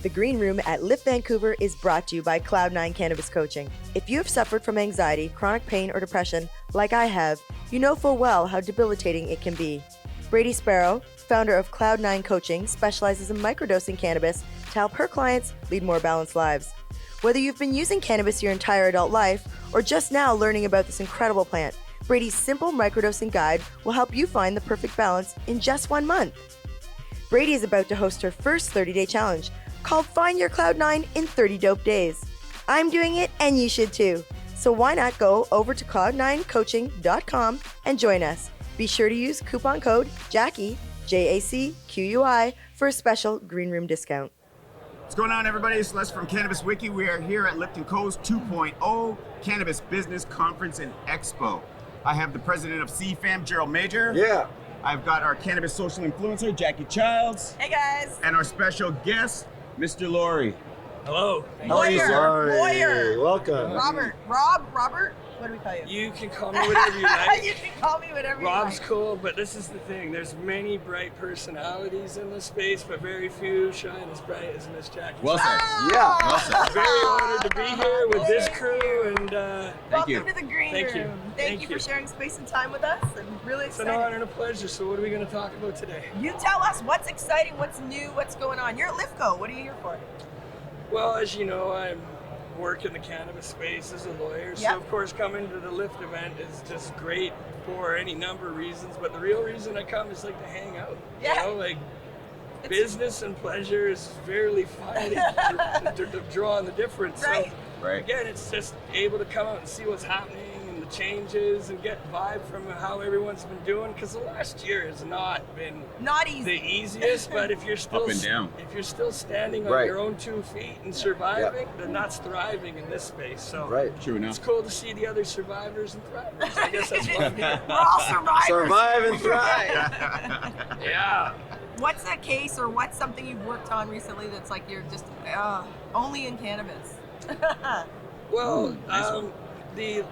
The Green Room at Lift Vancouver is brought to you by Cloud9 Cannabis Coaching. If you have suffered from anxiety, chronic pain, or depression, like I have, you know full well how debilitating it can be. Brady Sparrow, founder of Cloud9 Coaching, specializes in microdosing cannabis to help her clients lead more balanced lives. Whether you've been using cannabis your entire adult life or just now learning about this incredible plant, Brady's simple microdosing guide will help you find the perfect balance in just 1 month. Brady is about to host her first 30-day challenge called Find Your Cloud9 in 30 Dope Days. I'm doing it and you should too. So why not go over to cloud9coaching.com and join us. Be sure to use coupon code Jackie, JACQUI, for a special Green Room discount. What's going on, everybody? It's Les from Cannabis.Wiki. We are here at Lift&Co's 2.0 Cannabis Business Conference and Expo. I have the president of CFAM, Gerald Major. Yeah. I've got our cannabis social influencer, Jackie Childs. Hey, guys. And our special guest, Mr. Laurie. Hello. How are you, sir? Lawyer. Welcome. Robert. What do we call you? You can call me whatever you like. You can call me whatever Rob's you like. cool, but this is the thing. There's many bright personalities in this space, but very few shine as bright as Miss Jackie. Well said. Yeah. Well said. Very honored to be here with this crew, and Welcome you. to the Green Thank Room. you. Thank you for sharing space and time with us. I'm really it's an excited. honor and a pleasure. So what are we going to talk about today? You tell us what's exciting, what's new, what's going on. You're at Lift&Co. What are you here for? Well, as you know, I work in the cannabis space as a lawyer, so Yep. of course coming to the Lift event is just great for any number of reasons, but the real reason I come is like to hang out. Yeah. You know, like It's- business and pleasure is fairly fine to draw on the difference. Right. So Right. again, it's just able to come out and see what's happening and the changes and get vibe from how everyone's been doing, because the last year has not been Not the easy. easiest, but if you're still Up and down. if you're still standing on Right. your own 2 feet and surviving, then that's thriving in this space. So Right. True it's enough. cool to see the other survivors and thrivers. I guess that's what I'm here. We're all survivors. Survive and thrive. Yeah. What's a case or what's something you've worked on recently that's like you're just only in cannabis? Well, nice one. the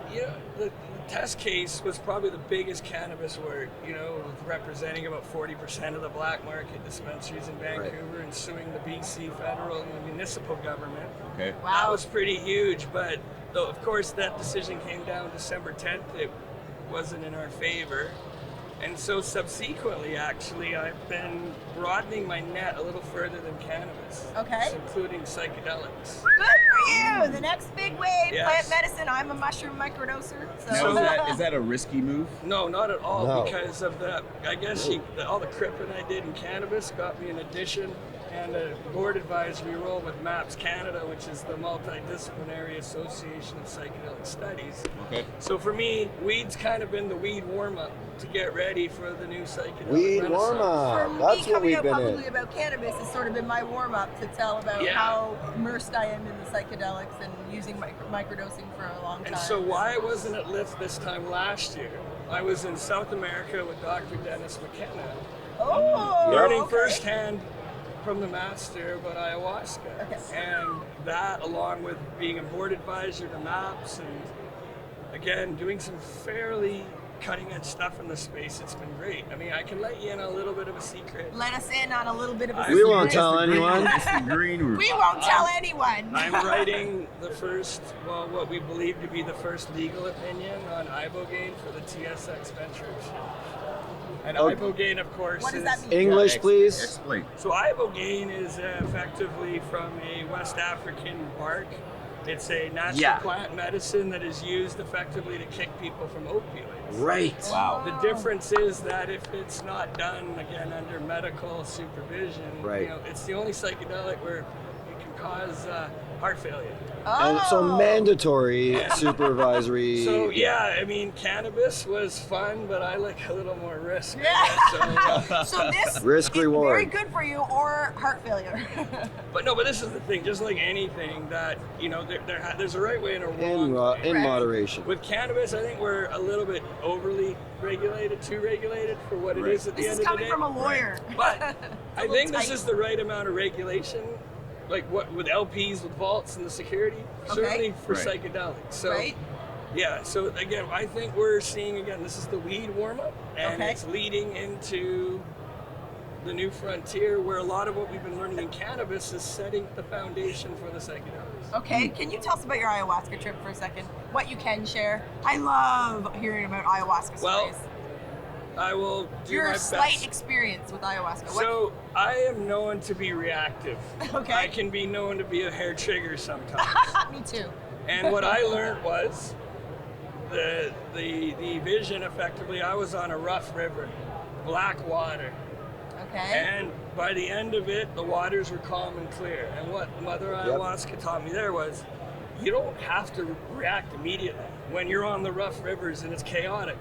test case was probably the biggest cannabis work, with representing about 40% of the black market dispensaries in Vancouver and suing the BC federal and the municipal government. Okay. That was pretty huge, but though of course that decision came down December 10th, it wasn't in our favor. And so subsequently, actually, I've been broadening my net a little further than cannabis. Okay. Including psychedelics. Good for you. The next big wave, Yes. plant medicine. I'm a mushroom microdoser. Now, is that a risky move? No, not at all, No. because of the, I guess all the cripping I did in cannabis got me an addition and a board advisory role with MAPS Canada, which is the Multidisciplinary Association of Psychedelic Studies. Okay. So for me, weed's kind of been the weed warm-up to get ready for the new psychedelic Weed renaissance. warm For up. me, That's what coming we've out been publicly in. about cannabis has sort of been my warm-up to tell about Yeah. how immersed I am in the psychedelics and using microdosing for a long time. And so why I wasn't at Lift this time last year, I was in South America with Dr. Dennis McKenna, Oh, learning okay. firsthand from the master about ayahuasca. Okay. And that, along with being a board advisor to MAPS and again, doing some fairly cutting edge stuff in the space, it's been great. I mean, I can let you in a little bit of a secret. Let us in on a little bit of a We secret. won't tell anyone. It's the green room. We won't tell anyone. I'm writing the first, what we believe to be the first legal opinion on ibogaine for the TSX venture exchange. And Oh. ibogaine, of course, What does is that mean? English, please. Explain. So ibogaine is effectively from a West African bark. It's a natural plant medicine that is used effectively to kick people from opioids. Right. Wow. The difference is that if it's not done, again, under medical supervision, Right. it's the only psychedelic where it can cause heart failure. And so mandatory supervisory. So yeah, I mean, cannabis was fun, but I like a little more risk. I Yeah. guess. So, So this Risk is reward. very good for you or heart failure. but this is the thing. Just like anything, that there's a right way and a wrong way. in Right. moderation. With cannabis, I think we're a little bit overly regulated, too regulated for what Right. it is at the This end is of the coming day. from a lawyer. But I little think this tight. is the right amount of regulation, like what with LPs, with vaults, and the security. Okay. Certainly for Right. psychedelics. So Right? yeah. So again, I think we're seeing this is the weed warm up, and Okay. it's leading into the new frontier where a lot of what we've been learning in cannabis is setting the foundation for the psychedelics. Okay, can you tell us about your ayahuasca trip for a second? What you can share? I love hearing about ayahuasca Well, stories. I will do Your my slight best. experience with ayahuasca. So I am known to be reactive. Okay. I can be known to be a hair trigger sometimes. Me too. And what I learned was the vision effectively. I was on a rough river, black water. Okay. And by the end of it, the waters were calm and clear. And what Mother Ayahuasca taught me there was, you don't have to react immediately. When you're on the rough rivers and it's chaotic,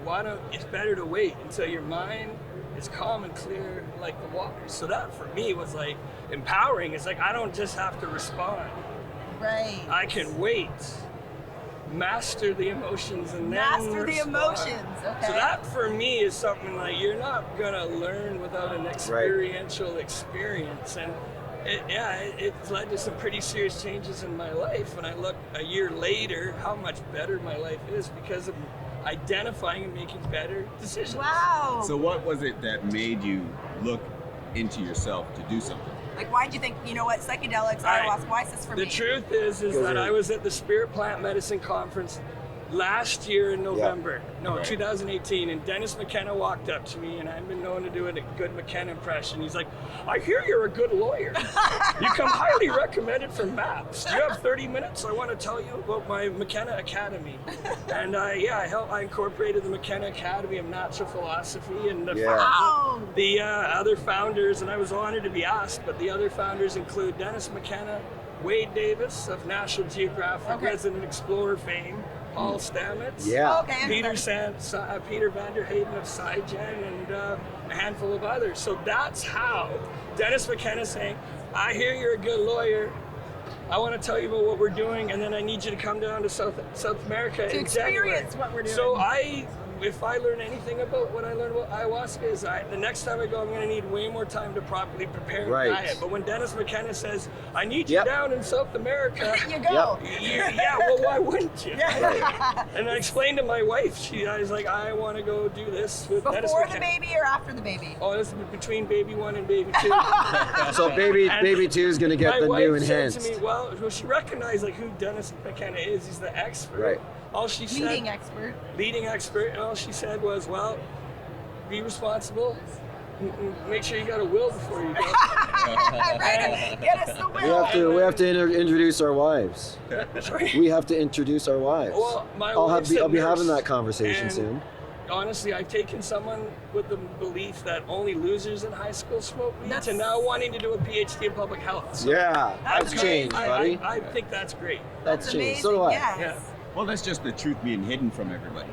it's better to wait until your mind is calm and clear like the water. So that for me was like empowering. It's like I don't just have to respond. Right. I can wait, master the emotions, and then Master the respond. emotions. Okay. So that for me is something like you're not gonna learn without an experiential experience, and it's led to some pretty serious changes in my life. When I look a year later, how much better my life is because of identifying and making better decisions. Wow. So what was it that made you look into yourself to do something? Like, why did you think, you know what, psychedelics, Right. ayahuasca, why is this for me? The truth is that I was at the Spirit Plant Medicine Conference last year in November, 2018, and Dennis McKenna walked up to me, and I've been known to do a good McKenna impression. He's like, I hear you're a good lawyer. You come highly recommended for MAPS. Do you have 30 minutes? I want to tell you about my McKenna Academy. And I incorporated the McKenna Academy of Natural Philosophy, and the other founders, and I was honored to be asked, but the other founders include Dennis McKenna, Wade Davis of National Geographic, Resident Explorer fame, Paul Stamets, Peter Van der Hayden of Cygen, and a handful of others. So that's how Dennis McKenna saying, I hear you're a good lawyer. I want to tell you about what we're doing, and then I need you to come down to South America to in experience January. what we're doing. So if I learn anything about what I learned about ayahuasca is the next time I go, I'm going to need way more time to properly prepare a diet. But when Dennis McKenna says, I need you down in South America, you go. Well, why wouldn't you? And I explained to my wife, I was like, I want to go do this with Dennis Before McKenna. the baby or after the baby? Oh, this is between baby 1 and baby 2. So baby 2 is going to get the new enhanced. My wife said to me, well, she recognized like who Dennis McKenna is. He's the expert. Right. All she said, leading expert, and all she said was, well, be responsible, make sure you got a will before you go. Get us the will. We have to introduce our wives. We have to introduce our wives. Well, I'll be having that conversation soon. Honestly, I've taken someone with the belief that only losers in high school smoke weed to now wanting to do a PhD in public health. So that's changed, buddy. I think that's great. That's changed. Amazing. So do I. Yes. Yeah. Well, that's just the truth being hidden from everybody.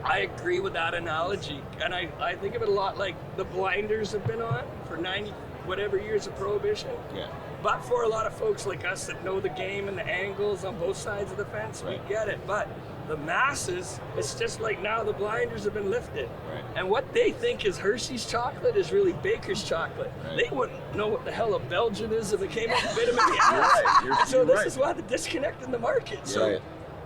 I agree with that analogy, and I think of it a lot like the blinders have been on for 90 whatever years of prohibition. Yeah. But for a lot of folks like us that know the game and the angles on both sides of the fence, we get it. But the masses, it's just like now the blinders have been lifted. Right. And what they think is Hershey's chocolate is really Baker's chocolate. Right. They wouldn't know what the hell a Belgian is if it came up with vitamin B. So this is why the disconnect in the market. So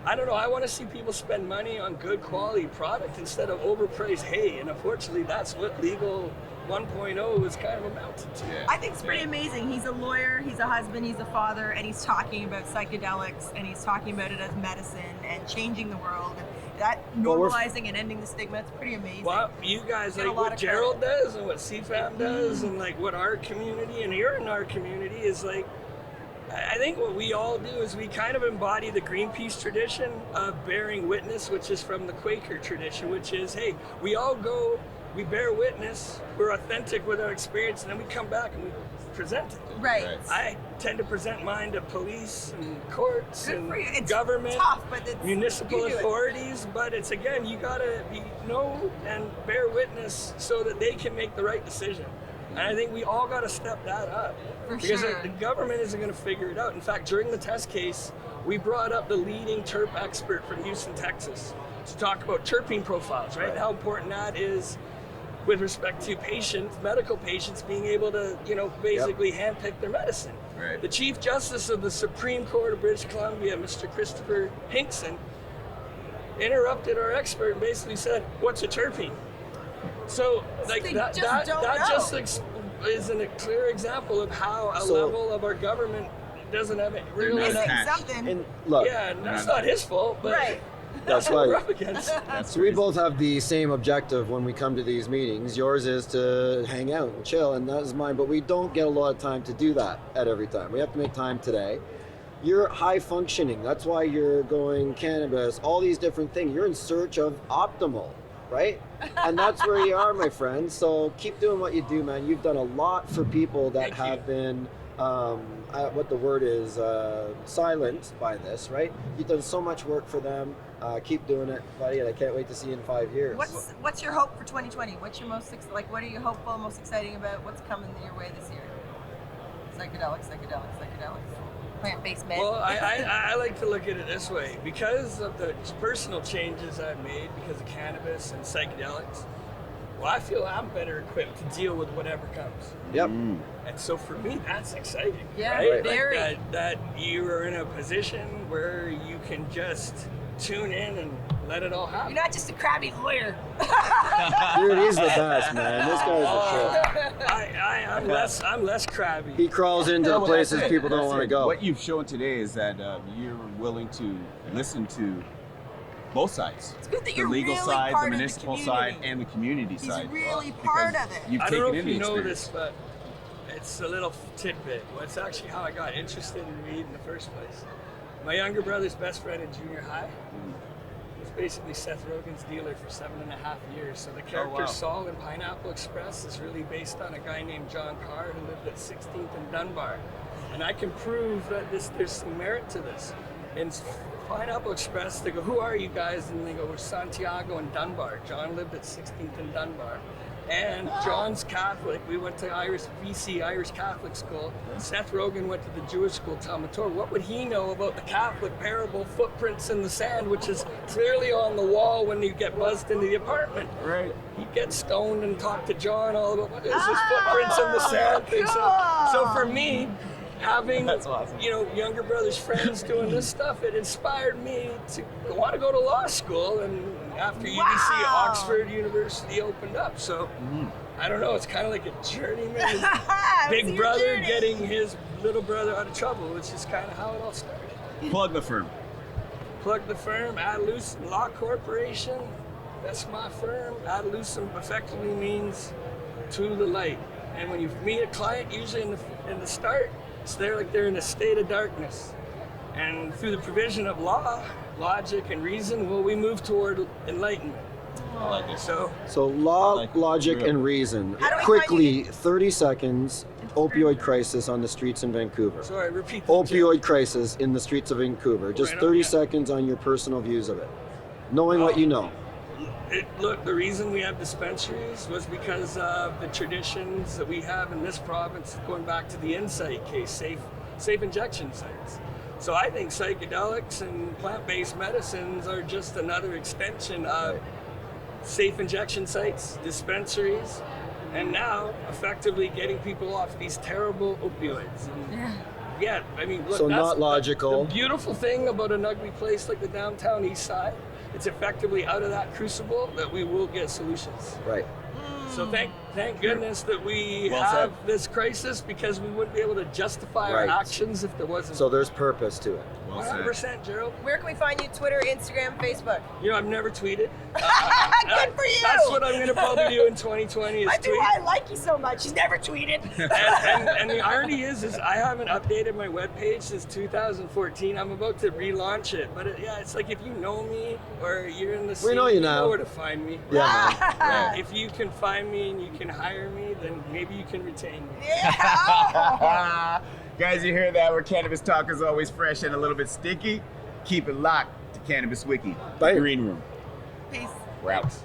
I don't know, I want to see people spend money on good quality product instead of overpriced hay, and unfortunately that's what legal 1.0 is kind of amounted to. I think it's pretty amazing. He's a lawyer, he's a husband, he's a father, and he's talking about psychedelics, and he's talking about it as medicine and changing the world, and that normalizing and ending the stigma. It's pretty amazing. Well, you guys, like what Gerald does and what CFAM does and like what our community, and you're in our community, is like, I think what we all do is we kind of embody the Greenpeace tradition of bearing witness, which is from the Quaker tradition, which is, hey, we all go, we bear witness, we're authentic with our experience, and then we come back and we present it. Right. I tend to present mine to police and courts and government, tough, but municipal authorities, but it's, again, you gotta know and bear witness so that they can make the right decision. And I think we all got to step that up. Because the government isn't going to figure it out. In fact, during the test case, we brought up the leading terp expert from Houston, Texas, to talk about terpene profiles, right? How important that is with respect to patients, medical patients, being able to, basically handpick their medicine. Right. The Chief Justice of the Supreme Court of British Columbia, Mr. Christopher Hinkson, interrupted our expert and basically said, "What's a terpene?" So, like that just is a clear example of how a So- level of our government doesn't have it really not enough. attached. Something. And look, Yeah, and that's not his fault, but Right. that's what we're why. up against. So we both have the same objective when we come to these meetings. Yours is to hang out and chill, and that is mine. But we don't get a lot of time to do that at every time. We have to make time today. You're high functioning. That's why you're going cannabis, all these different things. You're in search of optimal, right? And that's where you are, my friend. So keep doing what you do, man. You've done a lot for people that Thank you. have been, what the word is, silenced by this, right? You've done so much work for them. Keep doing it, buddy. And I can't wait to see you in 5 years. What's your hope for 2020? What's your what are you hopeful, most exciting about? What's coming your way this year? Psychedelics. Plant-based med. Well, I like to look at it this way. Because of the personal changes I've made because of cannabis and psychedelics, well, I feel I'm better equipped to deal with whatever comes. Yep. Mm. And so for me, that's exciting. Yeah, right? very. Like that you are in a position where you can just tune in and let it all happen. You're not just a crabby lawyer. Dude, he's the best, man. This guy's the shit. I'm less crabby. He crawls into the places people don't want to go. What you've shown today is that you're willing to listen to both sides. It's good that The you're legal really side, part the of municipal the side, community. and the community He's side. really Because part of it. You've I taken don't know in if the you know experience. this, but it's a little tidbit. Well, it's actually how I got interested in weed in the first place. My younger brother's best friend in junior high was basically Seth Rogen's dealer for 7.5 years. So the character wow. Saul in Pineapple Express is really based on a guy named John Carr who lived at 16th and Dunbar. And I can prove that there's some merit to this. In Pineapple Express, they go, "Who are you guys?" And they go, "We're Santiago and Dunbar." John lived at 16th and Dunbar. And John's Catholic. We went to BC Irish Catholic school. Seth Rogen went to the Jewish school, Talmud Torah. What would he know about the Catholic parable, footprints in the sand, which is clearly on the wall when you get buzzed into the apartment? Right. He'd get stoned and talk to John all about what is this footprints in the sand thing. So for me, having younger brothers, friends doing this stuff, it inspired me to want to go to law school. And after UBC, Oxford University opened up. So I don't know. It's kind of like a journeyman, big brother getting his little brother out of trouble, which is kind of how it all started. Plug the firm. Plug the firm, Adlucent Law Corporation. That's my firm. Adlucent effectively means to the light. And when you meet a client, usually in the start, it's like they're in a state of darkness. And through the provision of law, logic, and reason, we move toward enlightenment. I like it. So law, logic, and reason. How do we Quickly, 30 seconds. Opioid crisis on the streets in Vancouver. sorry, repeat that. Opioid crisis in the streets of Vancouver. Just Right on, 30 yeah. seconds on your personal views of it. Knowing what you know. Look, the reason we have dispensaries was because of the traditions that we have in this province, going back to the Insight case, safe injection sites. So I think psychedelics and plant-based medicines are just another extension of safe injection sites, dispensaries, and now effectively getting people off these terrible opioids. And yeah, I mean, look, So that's not logical. The beautiful thing about an ugly place like the downtown east side, it's effectively out of that crucible that we will get solutions. Right. So thank goodness that we Well have said. this crisis, because we wouldn't be able to justify Right. our actions if there wasn't. So there's purpose to it. Well said. 100%, Gerald. Where can we find you? Twitter, Instagram, Facebook. I've never tweeted. Good for you. That's what I'm going to probably do in 2020 is Might be tweet. why I like you so much. He's never tweeted. and the irony is I haven't updated my webpage since 2014. I'm about to relaunch it, but it's like if you know me or you're in the scene, know you now. where to find me. Yeah, man. Yeah, if you can find me and you can hire me, then maybe you can retain me. Guys, you hear that? Where cannabis talk is always fresh and a little bit sticky. Keep it locked to Cannabis Wiki, the Bye. green room. Peace. We're out.